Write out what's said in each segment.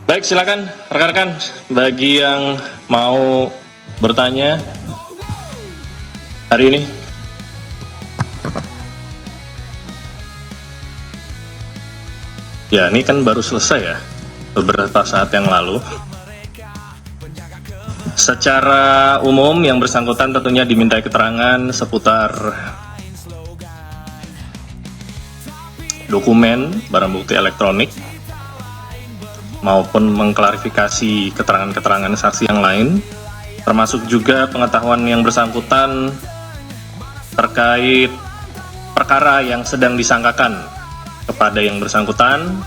Baik, silakan rekan-rekan bagi yang mau bertanya hari ini. Ya, ini kan baru selesai ya, beberapa saat yang lalu. Secara umum yang bersangkutan tentunya dimintai keterangan seputar dokumen barang bukti elektronik maupun mengklarifikasi keterangan-keterangan saksi yang lain, termasuk juga pengetahuan yang bersangkutan terkait perkara yang sedang disangkakan kepada yang bersangkutan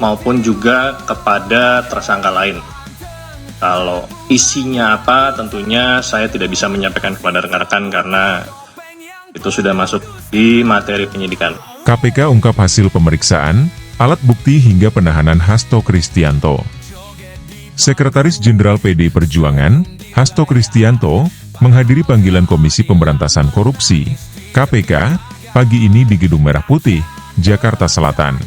maupun juga kepada tersangka lain. Kalau isinya apa tentunya saya tidak bisa menyampaikan kepada rekan-rekan karena itu sudah masuk di materi penyidikan. KPK ungkap hasil pemeriksaan, alat bukti hingga penahanan Hasto Kristianto. Sekretaris Jenderal PD Perjuangan, Hasto Kristianto, menghadiri panggilan Komisi Pemberantasan Korupsi, KPK, pagi ini di Gedung Merah Putih, Jakarta Selatan.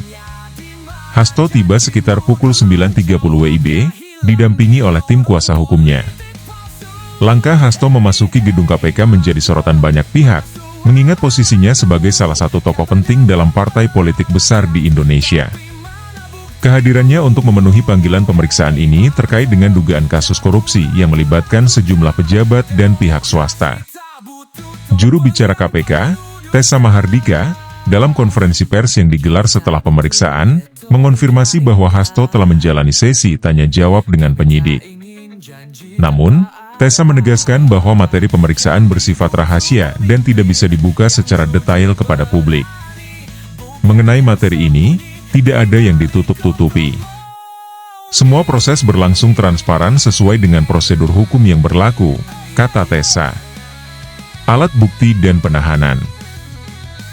Hasto tiba sekitar pukul 9.30 WIB, didampingi oleh tim kuasa hukumnya. Langkah Hasto memasuki gedung KPK menjadi sorotan banyak pihak, mengingat posisinya sebagai salah satu tokoh penting dalam partai politik besar di Indonesia. Kehadirannya untuk memenuhi panggilan pemeriksaan ini terkait dengan dugaan kasus korupsi yang melibatkan sejumlah pejabat dan pihak swasta. Juru bicara KPK, Tessa Mahardika, dalam konferensi pers yang digelar setelah pemeriksaan, mengonfirmasi bahwa Hasto telah menjalani sesi tanya jawab dengan penyidik. Namun, Tessa menegaskan bahwa materi pemeriksaan bersifat rahasia dan tidak bisa dibuka secara detail kepada publik. Mengenai materi ini, tidak ada yang ditutup-tutupi. Semua proses berlangsung transparan sesuai dengan prosedur hukum yang berlaku, kata Tessa. Alat bukti dan penahanan.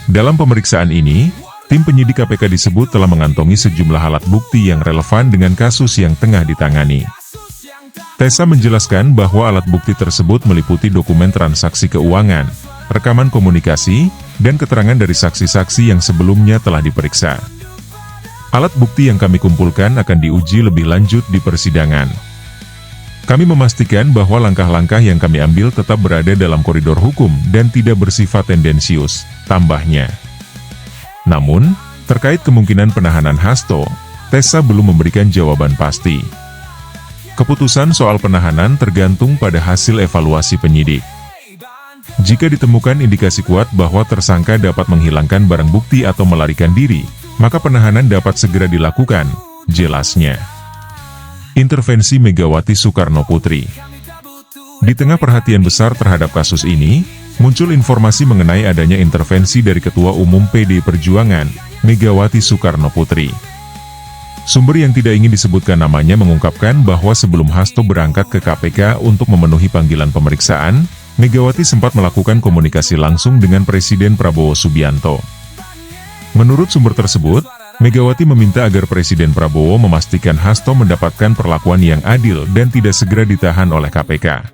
Dalam pemeriksaan ini, tim penyidik KPK disebut telah mengantongi sejumlah alat bukti yang relevan dengan kasus yang tengah ditangani. Tessa menjelaskan bahwa alat bukti tersebut meliputi dokumen transaksi keuangan, rekaman komunikasi, dan keterangan dari saksi-saksi yang sebelumnya telah diperiksa. Alat bukti yang kami kumpulkan akan diuji lebih lanjut di persidangan. Kami memastikan bahwa langkah-langkah yang kami ambil tetap berada dalam koridor hukum dan tidak bersifat tendensius, tambahnya. Namun, terkait kemungkinan penahanan Hasto, Tessa belum memberikan jawaban pasti. Keputusan soal penahanan tergantung pada hasil evaluasi penyidik. Jika ditemukan indikasi kuat bahwa tersangka dapat menghilangkan barang bukti atau melarikan diri, maka penahanan dapat segera dilakukan, jelasnya. Intervensi Megawati Soekarno Putri. Di tengah perhatian besar terhadap kasus ini, muncul informasi mengenai adanya intervensi dari Ketua Umum PD Perjuangan, Megawati Soekarno Putri. Sumber yang tidak ingin disebutkan namanya mengungkapkan bahwa sebelum Hasto berangkat ke KPK untuk memenuhi panggilan pemeriksaan, Megawati sempat melakukan komunikasi langsung dengan Presiden Prabowo Subianto. Menurut sumber tersebut, Megawati meminta agar Presiden Prabowo memastikan Hasto mendapatkan perlakuan yang adil dan tidak segera ditahan oleh KPK.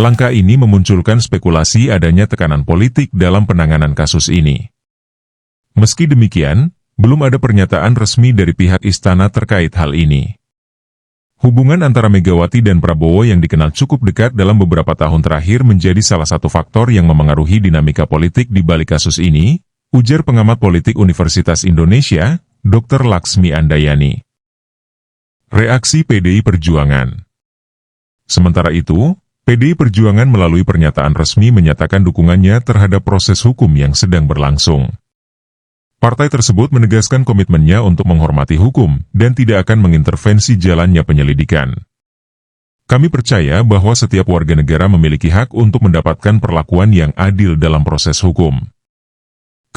Langkah ini memunculkan spekulasi adanya tekanan politik dalam penanganan kasus ini. Meski demikian, belum ada pernyataan resmi dari pihak istana terkait hal ini. Hubungan antara Megawati dan Prabowo yang dikenal cukup dekat dalam beberapa tahun terakhir menjadi salah satu faktor yang memengaruhi dinamika politik di balik kasus ini, ujar pengamat politik Universitas Indonesia, Dr. Laksmi Andayani. Reaksi PDI Perjuangan. Sementara itu, PDI Perjuangan melalui pernyataan resmi menyatakan dukungannya terhadap proses hukum yang sedang berlangsung. Partai tersebut menegaskan komitmennya untuk menghormati hukum dan tidak akan mengintervensi jalannya penyelidikan. Kami percaya bahwa setiap warga negara memiliki hak untuk mendapatkan perlakuan yang adil dalam proses hukum.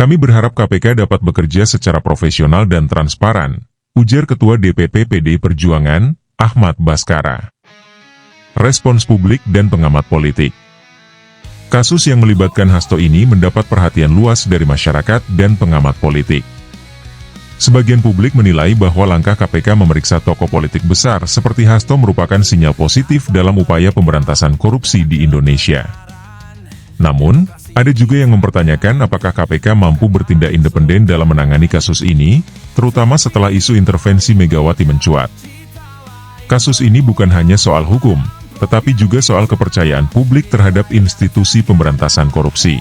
Kami berharap KPK dapat bekerja secara profesional dan transparan, ujar Ketua DPP PDI Perjuangan, Ahmad Baskara. Respons publik dan pengamat politik. Kasus yang melibatkan Hasto ini mendapat perhatian luas dari masyarakat dan pengamat politik. Sebagian publik menilai bahwa langkah KPK memeriksa tokoh politik besar seperti Hasto merupakan sinyal positif dalam upaya pemberantasan korupsi di Indonesia. Namun, ada juga yang mempertanyakan apakah KPK mampu bertindak independen dalam menangani kasus ini, terutama setelah isu intervensi Megawati mencuat. Kasus ini bukan hanya soal hukum, tetapi juga soal kepercayaan publik terhadap institusi pemberantasan korupsi.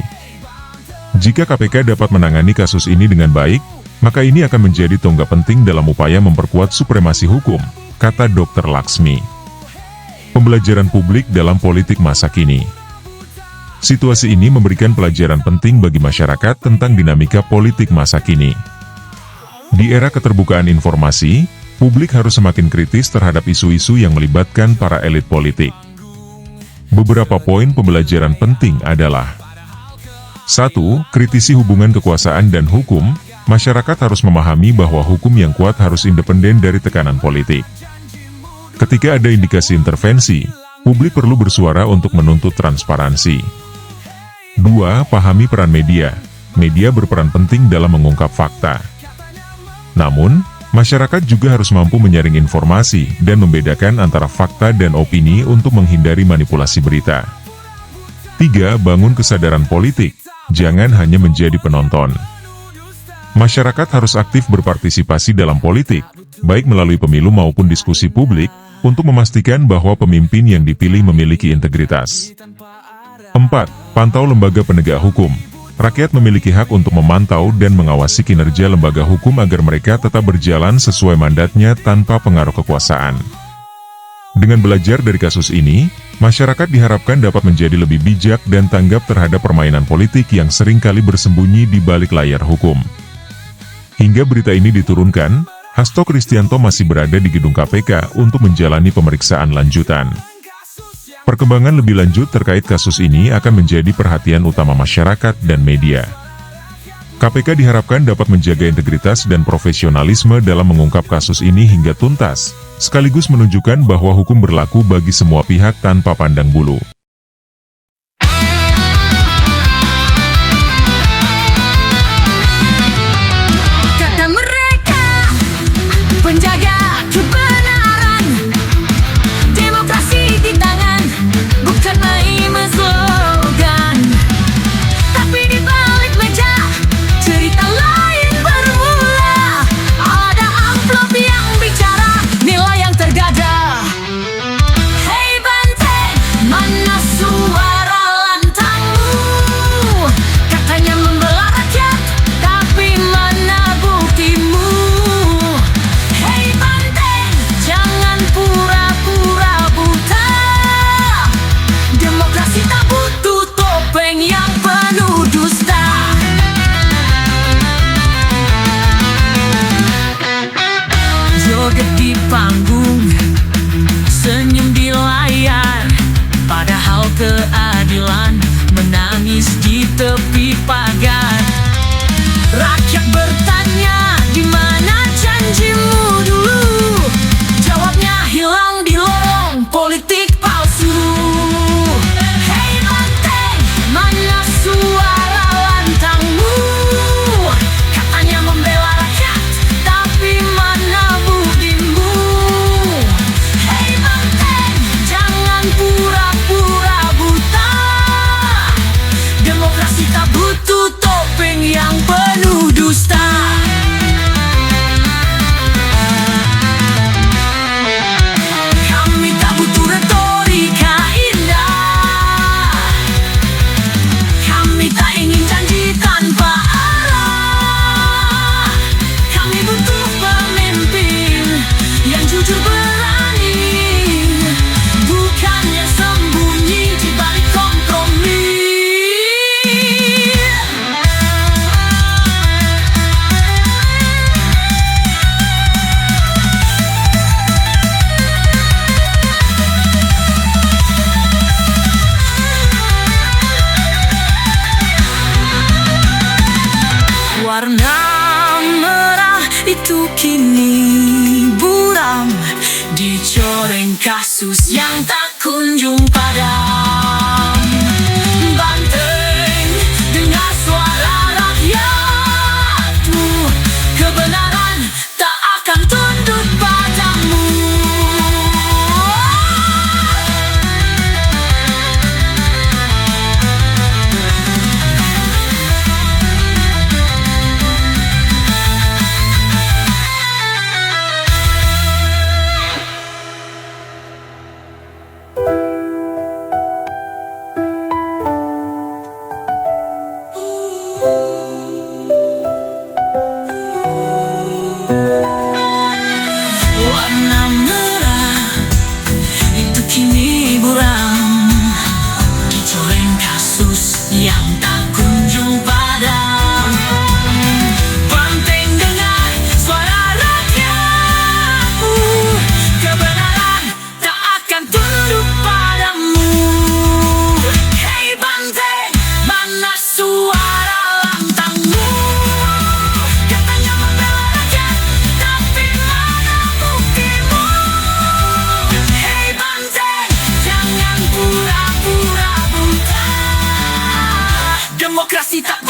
Jika KPK dapat menangani kasus ini dengan baik, maka ini akan menjadi tonggak penting dalam upaya memperkuat supremasi hukum, kata Dr. Laksmi. Pembelajaran publik dalam politik masa kini. Situasi ini memberikan pelajaran penting bagi masyarakat tentang dinamika politik masa kini. Di era keterbukaan informasi, publik harus semakin kritis terhadap isu-isu yang melibatkan para elit politik. Beberapa poin pembelajaran penting adalah: 1. Kritisi hubungan kekuasaan dan hukum. Masyarakat harus memahami bahwa hukum yang kuat harus independen dari tekanan politik. Ketika ada indikasi intervensi, publik perlu bersuara untuk menuntut transparansi. 2. Pahami peran media. Media berperan penting dalam mengungkap fakta. Namun, masyarakat juga harus mampu menyaring informasi dan membedakan antara fakta dan opini untuk menghindari manipulasi berita. 3. Bangun kesadaran politik. Jangan hanya menjadi penonton. Masyarakat harus aktif berpartisipasi dalam politik, baik melalui pemilu maupun diskusi publik, untuk memastikan bahwa pemimpin yang dipilih memiliki integritas. 4. Pantau lembaga penegak hukum. Rakyat memiliki hak untuk memantau dan mengawasi kinerja lembaga hukum agar mereka tetap berjalan sesuai mandatnya tanpa pengaruh kekuasaan. Dengan belajar dari kasus ini, masyarakat diharapkan dapat menjadi lebih bijak dan tanggap terhadap permainan politik yang seringkali bersembunyi di balik layar hukum. Hingga berita ini diturunkan, Hasto Kristianto masih berada di gedung KPK untuk menjalani pemeriksaan lanjutan. Perkembangan lebih lanjut terkait kasus ini akan menjadi perhatian utama masyarakat dan media. KPK diharapkan dapat menjaga integritas dan profesionalisme dalam mengungkap kasus ini hingga tuntas, sekaligus menunjukkan bahwa hukum berlaku bagi semua pihak tanpa pandang bulu. Kata mereka, penjaga kebenaran, demokrasi di tangan, bukan main slogan. Tapi di balik meja, cerita lain bermula. Ada amplop yang bicara, nilai yang tergada. Hei banteng, mana suara lantangmu? Katanya membela rakyat, tapi mana buktimu? Hei banteng, jangan pura-pura buta. Demokrasi tak butuh topeng yang penuh dusta. Joget di panggung, senyum di layar, padahal keadilan menangis di tepi pagar. Rakyat bertanya, di mana janjimu dulu? Jawabnya hilang di lorong politik palsu. Hei banteng, mana suara lantangmu? Katanya membela rakyat, tapi mana buktimu? Hei banteng, jangan pura-pura buta. Demokrasi tak butuh topeng yang penuh dusta. Kami tak butuh retorika indah. Kami tak ingin janji tanpa arah. Kami butuh pemimpin yang jujur berani, bukannya sembunyi di balik kompromi. Warna merah itu kini buram, dicoreng kasus yang tak kunjung padam. Banteng, dengar suara rakyatmu, kebenaran tak akan tunduk padamu. kasih tak